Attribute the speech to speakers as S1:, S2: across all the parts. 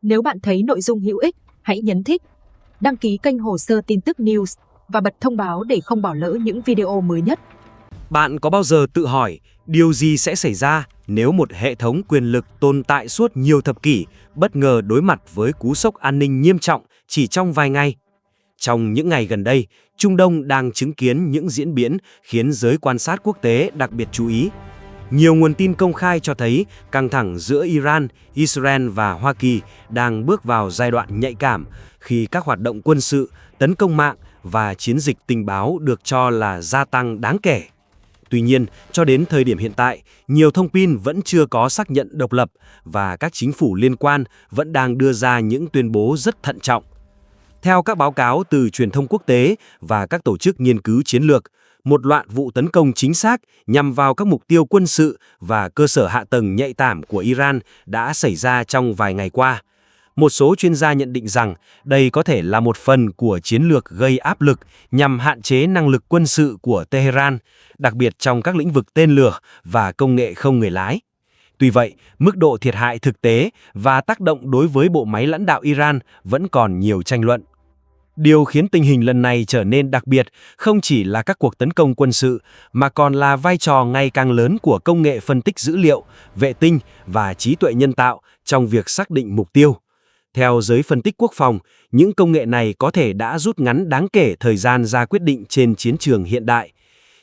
S1: Nếu bạn thấy nội dung hữu ích, hãy nhấn thích, đăng ký kênh Hồ Sơ Tin tức News và bật thông báo để không bỏ lỡ những video mới nhất.
S2: Bạn có bao giờ tự hỏi điều gì sẽ xảy ra nếu một hệ thống quyền lực tồn tại suốt nhiều thập kỷ bất ngờ đối mặt với cú sốc an ninh nghiêm trọng chỉ trong vài ngày? Trong những ngày gần đây, Trung Đông đang chứng kiến những diễn biến khiến giới quan sát quốc tế đặc biệt chú ý. Nhiều nguồn tin công khai cho thấy căng thẳng giữa Iran, Israel và Hoa Kỳ đang bước vào giai đoạn nhạy cảm khi các hoạt động quân sự, tấn công mạng và chiến dịch tình báo được cho là gia tăng đáng kể. Tuy nhiên, cho đến thời điểm hiện tại, nhiều thông tin vẫn chưa có xác nhận độc lập và các chính phủ liên quan vẫn đang đưa ra những tuyên bố rất thận trọng. Theo các báo cáo từ truyền thông quốc tế và các tổ chức nghiên cứu chiến lược, một loạt vụ tấn công chính xác nhằm vào các mục tiêu quân sự và cơ sở hạ tầng nhạy cảm của Iran đã xảy ra trong vài ngày qua. Một số chuyên gia nhận định rằng đây có thể là một phần của chiến lược gây áp lực nhằm hạn chế năng lực quân sự của Tehran, đặc biệt trong các lĩnh vực tên lửa và công nghệ không người lái. Tuy vậy, mức độ thiệt hại thực tế và tác động đối với bộ máy lãnh đạo Iran vẫn còn nhiều tranh luận. Điều khiến tình hình lần này trở nên đặc biệt không chỉ là các cuộc tấn công quân sự, mà còn là vai trò ngày càng lớn của công nghệ phân tích dữ liệu, vệ tinh và trí tuệ nhân tạo trong việc xác định mục tiêu. Theo giới phân tích quốc phòng, những công nghệ này có thể đã rút ngắn đáng kể thời gian ra quyết định trên chiến trường hiện đại.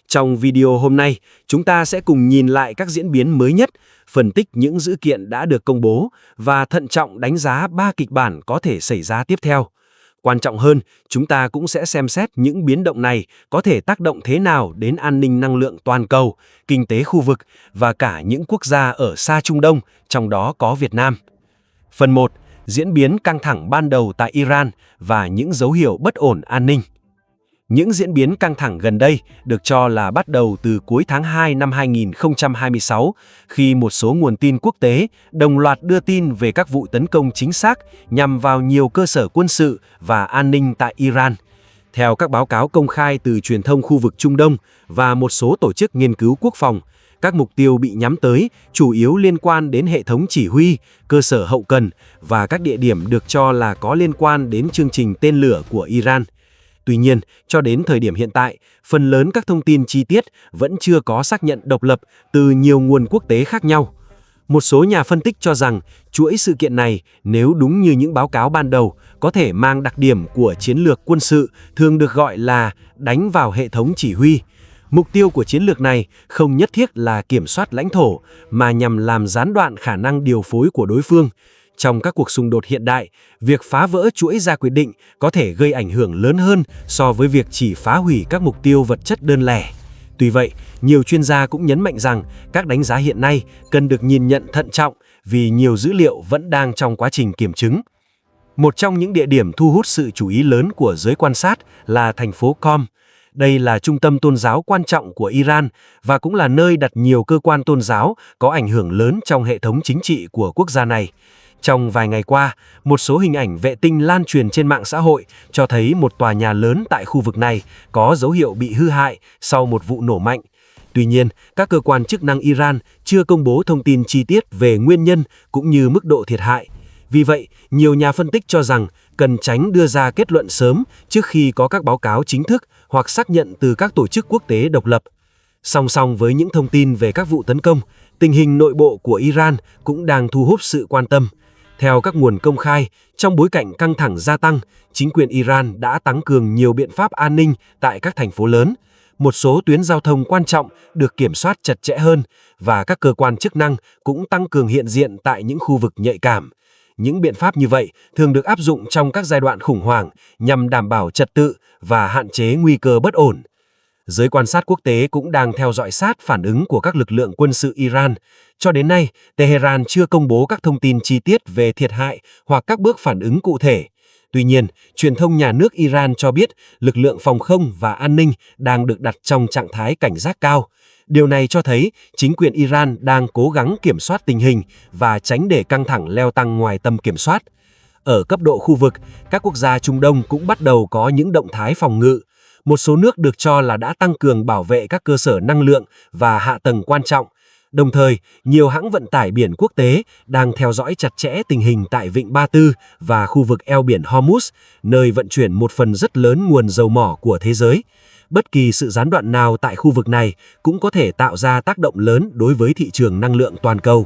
S2: Trong video hôm nay, chúng ta sẽ cùng nhìn lại các diễn biến mới nhất, phân tích những dữ kiện đã được công bố và thận trọng đánh giá 3 kịch bản có thể xảy ra tiếp theo. Quan trọng hơn, chúng ta cũng sẽ xem xét những biến động này có thể tác động thế nào đến an ninh năng lượng toàn cầu, kinh tế khu vực và cả những quốc gia ở xa Trung Đông, trong đó có Việt Nam. Phần 1. Diễn biến căng thẳng ban đầu tại Iran và những dấu hiệu bất ổn an ninh. Những diễn biến căng thẳng gần đây được cho là bắt đầu từ cuối tháng 2 năm 2026, khi một số nguồn tin quốc tế đồng loạt đưa tin về các vụ tấn công chính xác nhằm vào nhiều cơ sở quân sự và an ninh tại Iran. Theo các báo cáo công khai từ truyền thông khu vực Trung Đông và một số tổ chức nghiên cứu quốc phòng, các mục tiêu bị nhắm tới chủ yếu liên quan đến hệ thống chỉ huy, cơ sở hậu cần và các địa điểm được cho là có liên quan đến chương trình tên lửa của Iran. Tuy nhiên, cho đến thời điểm hiện tại, phần lớn các thông tin chi tiết vẫn chưa có xác nhận độc lập từ nhiều nguồn quốc tế khác nhau. Một số nhà phân tích cho rằng chuỗi sự kiện này, nếu đúng như những báo cáo ban đầu, có thể mang đặc điểm của chiến lược quân sự thường được gọi là đánh vào hệ thống chỉ huy. Mục tiêu của chiến lược này không nhất thiết là kiểm soát lãnh thổ, mà nhằm làm gián đoạn khả năng điều phối của đối phương. Trong các cuộc xung đột hiện đại, việc phá vỡ chuỗi ra quyết định có thể gây ảnh hưởng lớn hơn so với việc chỉ phá hủy các mục tiêu vật chất đơn lẻ. Tuy vậy, nhiều chuyên gia cũng nhấn mạnh rằng các đánh giá hiện nay cần được nhìn nhận thận trọng vì nhiều dữ liệu vẫn đang trong quá trình kiểm chứng. Một trong những địa điểm thu hút sự chú ý lớn của giới quan sát là thành phố Qom. Đây là trung tâm tôn giáo quan trọng của Iran và cũng là nơi đặt nhiều cơ quan tôn giáo có ảnh hưởng lớn trong hệ thống chính trị của quốc gia này. Trong vài ngày qua, một số hình ảnh vệ tinh lan truyền trên mạng xã hội cho thấy một tòa nhà lớn tại khu vực này có dấu hiệu bị hư hại sau một vụ nổ mạnh. Tuy nhiên, các cơ quan chức năng Iran chưa công bố thông tin chi tiết về nguyên nhân cũng như mức độ thiệt hại. Vì vậy, nhiều nhà phân tích cho rằng cần tránh đưa ra kết luận sớm trước khi có các báo cáo chính thức hoặc xác nhận từ các tổ chức quốc tế độc lập. Song song với những thông tin về các vụ tấn công, tình hình nội bộ của Iran cũng đang thu hút sự quan tâm. Theo các nguồn công khai, trong bối cảnh căng thẳng gia tăng, chính quyền Iran đã tăng cường nhiều biện pháp an ninh tại các thành phố lớn. Một số tuyến giao thông quan trọng được kiểm soát chặt chẽ hơn và các cơ quan chức năng cũng tăng cường hiện diện tại những khu vực nhạy cảm. Những biện pháp như vậy thường được áp dụng trong các giai đoạn khủng hoảng nhằm đảm bảo trật tự và hạn chế nguy cơ bất ổn. Giới quan sát quốc tế cũng đang theo dõi sát phản ứng của các lực lượng quân sự Iran. Cho đến nay, Tehran chưa công bố các thông tin chi tiết về thiệt hại hoặc các bước phản ứng cụ thể. Tuy nhiên, truyền thông nhà nước Iran cho biết lực lượng phòng không và an ninh đang được đặt trong trạng thái cảnh giác cao. Điều này cho thấy chính quyền Iran đang cố gắng kiểm soát tình hình và tránh để căng thẳng leo tăng ngoài tầm kiểm soát. Ở cấp độ khu vực, các quốc gia Trung Đông cũng bắt đầu có những động thái phòng ngự. Một số nước được cho là đã tăng cường bảo vệ các cơ sở năng lượng và hạ tầng quan trọng,
S3: Đồng thời, nhiều hãng vận tải biển quốc tế đang theo dõi chặt chẽ tình hình tại Vịnh Ba Tư và khu vực eo biển Hormuz, nơi vận chuyển một phần rất lớn nguồn dầu mỏ của thế giới. Bất kỳ sự gián đoạn nào tại khu vực này cũng có thể tạo ra tác động lớn đối với thị trường năng lượng toàn cầu.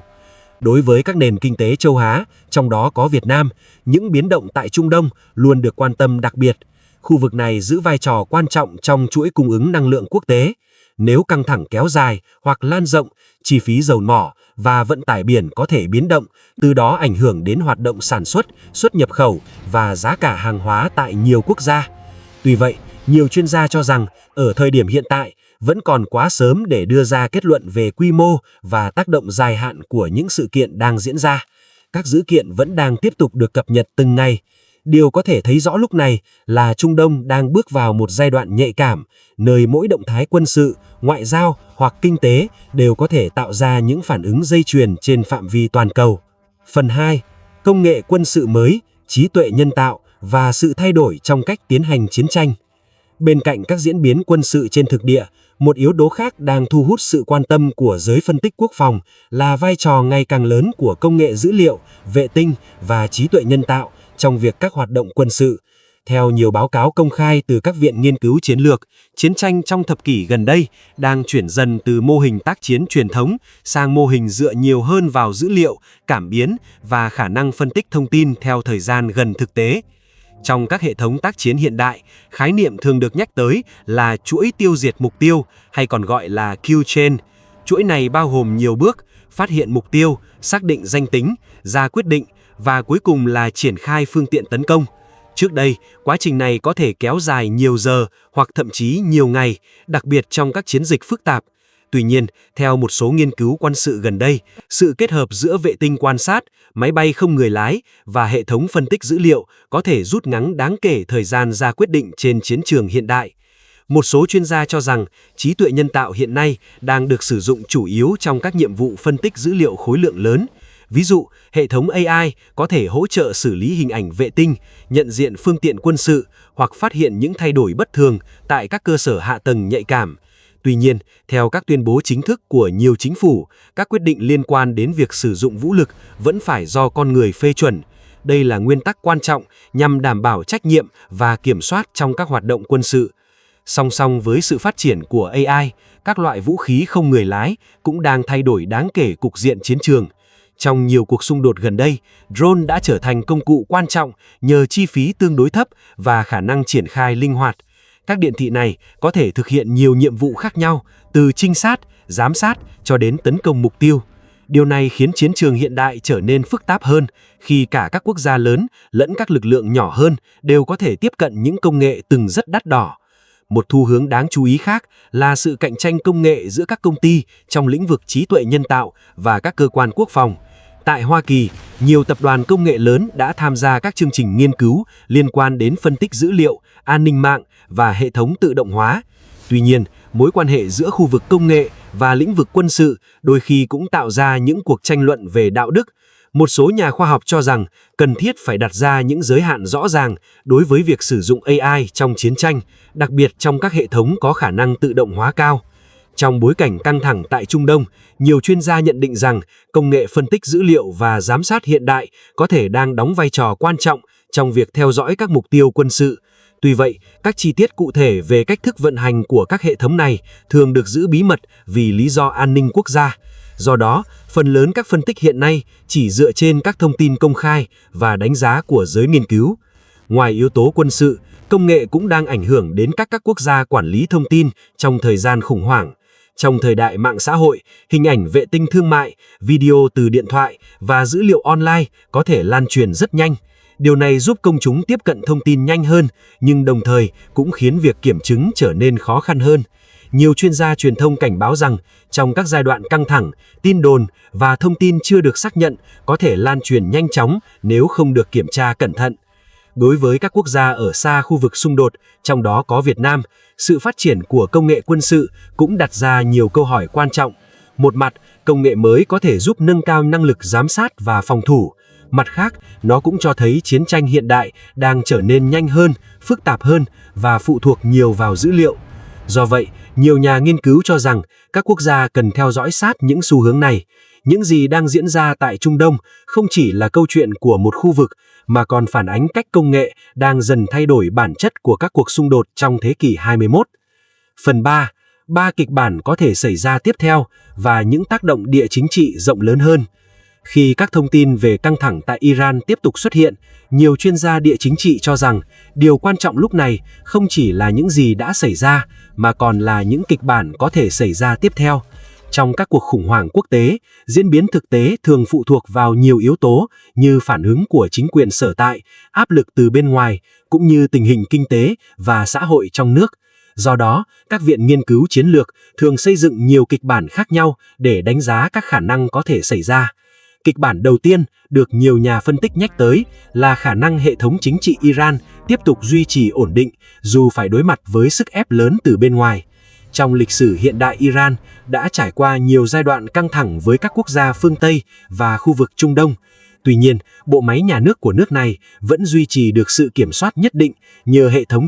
S3: Đối với các nền kinh tế châu Á, trong đó có Việt Nam, những biến động tại Trung Đông luôn được quan tâm đặc biệt. Khu vực này giữ vai trò quan trọng trong chuỗi cung ứng năng lượng quốc tế. Nếu căng thẳng kéo dài hoặc lan rộng, chi phí dầu mỏ và vận tải biển có thể biến động, từ đó ảnh hưởng đến hoạt động sản xuất, xuất nhập khẩu và giá cả hàng hóa tại nhiều quốc gia. Tuy vậy, nhiều chuyên gia cho rằng ở thời điểm hiện tại vẫn còn quá sớm để đưa ra kết luận về quy mô và tác động dài hạn của những sự kiện đang diễn ra. Các dữ kiện vẫn đang tiếp tục được cập nhật từng ngày. Điều có thể thấy rõ lúc này là Trung Đông đang bước vào một giai đoạn nhạy cảm, nơi mỗi động thái quân sự, ngoại giao hoặc kinh tế đều có thể tạo ra những phản ứng dây chuyền trên phạm vi toàn cầu. Phần 2. Công nghệ quân sự mới, trí tuệ nhân tạo và sự thay đổi trong cách tiến hành chiến tranh. Bên cạnh các diễn biến quân sự trên thực địa, một yếu tố khác đang thu hút sự quan tâm của giới phân tích quốc phòng là vai trò ngày càng lớn của công nghệ dữ liệu, vệ tinh và trí tuệ nhân tạo trong việc các hoạt động quân sự. Theo nhiều báo cáo công khai từ các viện nghiên cứu chiến lược, chiến tranh trong thập kỷ gần đây đang chuyển dần từ mô hình tác chiến truyền thống sang mô hình dựa nhiều hơn vào dữ liệu, cảm biến và khả năng phân tích thông tin theo thời gian gần thực tế. Trong các hệ thống tác chiến hiện đại, khái niệm thường được nhắc tới là chuỗi tiêu diệt mục tiêu hay còn gọi là kill chain. Chuỗi này bao gồm nhiều bước: phát hiện mục tiêu, xác định danh tính, ra quyết định và cuối cùng là triển khai phương tiện tấn công. Trước đây, quá trình này có thể kéo dài nhiều giờ hoặc thậm chí nhiều ngày, đặc biệt trong các chiến dịch phức tạp. Tuy nhiên, theo một số nghiên cứu quân sự gần đây, sự kết hợp giữa vệ tinh quan sát, máy bay không người lái và hệ thống phân tích dữ liệu có thể rút ngắn đáng kể thời gian ra quyết định trên chiến trường hiện đại. Một số chuyên gia cho rằng trí tuệ nhân tạo hiện nay đang được sử dụng chủ yếu trong các nhiệm vụ phân tích dữ liệu khối lượng lớn. Ví dụ, hệ thống AI có thể hỗ trợ xử lý hình ảnh vệ tinh, nhận diện phương tiện quân sự hoặc phát hiện những thay đổi bất thường tại các cơ sở hạ tầng nhạy cảm. Tuy nhiên, theo các tuyên bố chính thức của nhiều chính phủ, các quyết định liên quan đến việc sử dụng vũ lực vẫn phải do con người phê chuẩn. Đây là nguyên tắc quan trọng nhằm đảm bảo trách nhiệm và kiểm soát trong các hoạt động quân sự. Song song với sự phát triển của AI, các loại vũ khí không người lái cũng đang thay đổi đáng kể cục diện chiến trường. Trong nhiều cuộc xung đột gần đây, drone đã trở thành công cụ quan trọng nhờ chi phí tương đối thấp và khả năng triển khai linh hoạt. Các điện thị này có thể thực hiện nhiều nhiệm vụ khác nhau, từ trinh sát, giám sát cho đến tấn công mục tiêu. Điều này khiến chiến trường hiện đại trở nên phức tạp hơn khi cả các quốc gia lớn lẫn các lực lượng nhỏ hơn đều có thể tiếp cận những công nghệ từng rất đắt đỏ. Một xu hướng đáng chú ý khác là sự cạnh tranh công nghệ giữa các công ty trong lĩnh vực trí tuệ nhân tạo và các cơ quan quốc phòng. Tại Hoa Kỳ, nhiều tập đoàn công nghệ lớn đã tham gia các chương trình nghiên cứu liên quan đến phân tích dữ liệu, an ninh mạng và hệ thống tự động hóa. Tuy nhiên, mối quan hệ giữa khu vực công nghệ và lĩnh vực quân sự đôi khi cũng tạo ra những cuộc tranh luận về đạo đức. Một số nhà khoa học cho rằng cần thiết phải đặt ra những giới hạn rõ ràng đối với việc sử dụng AI trong chiến tranh, đặc biệt trong các hệ thống có khả năng tự động hóa cao. Trong bối cảnh căng thẳng tại Trung Đông, nhiều chuyên gia nhận định rằng công nghệ phân tích dữ liệu và giám sát hiện đại có thể đang đóng vai trò quan trọng trong việc theo dõi các mục tiêu quân sự. Tuy vậy, các chi tiết cụ thể về cách thức vận hành của các hệ thống này thường được giữ bí mật vì lý do an ninh quốc gia. Do đó, phần lớn các phân tích hiện nay chỉ dựa trên các thông tin công khai và đánh giá của giới nghiên cứu. Ngoài yếu tố quân sự, công nghệ cũng đang ảnh hưởng đến các quốc gia quản lý thông tin trong thời gian khủng hoảng. Trong thời đại mạng xã hội, hình ảnh vệ tinh thương mại, video từ điện thoại và dữ liệu online có thể lan truyền rất nhanh. Điều này giúp công chúng tiếp cận thông tin nhanh hơn, nhưng đồng thời cũng khiến việc kiểm chứng trở nên khó khăn hơn. Nhiều chuyên gia truyền thông cảnh báo rằng trong các giai đoạn căng thẳng, tin đồn và thông tin chưa được xác nhận có thể lan truyền nhanh chóng nếu không được kiểm tra cẩn thận. Đối với các quốc gia ở xa khu vực xung đột, trong đó có Việt Nam, sự phát triển của công nghệ quân sự cũng đặt ra nhiều câu hỏi quan trọng. Một mặt, công nghệ mới có thể giúp nâng cao năng lực giám sát và phòng thủ. Mặt khác, nó cũng cho thấy chiến tranh hiện đại đang trở nên nhanh hơn, phức tạp hơn và phụ thuộc nhiều vào dữ liệu. Do vậy, Nhiều nhà nghiên cứu cho rằng các quốc gia cần theo dõi sát những xu hướng này. Những gì đang diễn ra tại Trung Đông không chỉ là câu chuyện của một khu vực, mà còn phản ánh cách công nghệ đang dần thay đổi bản chất của các cuộc xung đột trong thế kỷ 21. Phần 3. 3 kịch bản có thể xảy ra tiếp theo và những tác động địa chính trị rộng lớn hơn. Khi các thông tin về căng thẳng tại Iran tiếp tục xuất hiện, nhiều chuyên gia địa chính trị cho rằng điều quan trọng lúc này không chỉ là những gì đã xảy ra, mà còn là những kịch bản có thể xảy ra tiếp theo. Trong các cuộc khủng hoảng quốc tế, diễn biến thực tế thường phụ thuộc vào nhiều yếu tố như phản ứng của chính quyền sở tại, áp lực từ bên ngoài, cũng như tình hình kinh tế và xã hội trong nước. Do đó, các viện nghiên cứu chiến lược thường xây dựng nhiều kịch bản khác nhau để đánh giá các khả năng có thể xảy ra. Kịch bản đầu tiên được nhiều nhà phân tích nhắc tới là khả năng hệ thống chính trị Iran tiếp tục duy trì ổn định dù phải đối mặt với sức ép lớn từ bên ngoài. Trong lịch sử hiện đại, Iran đã trải qua nhiều giai đoạn căng thẳng với các quốc gia phương Tây và khu vực Trung Đông. Tuy nhiên, bộ máy nhà nước của nước này vẫn duy trì được sự kiểm soát nhất định nhờ hệ thống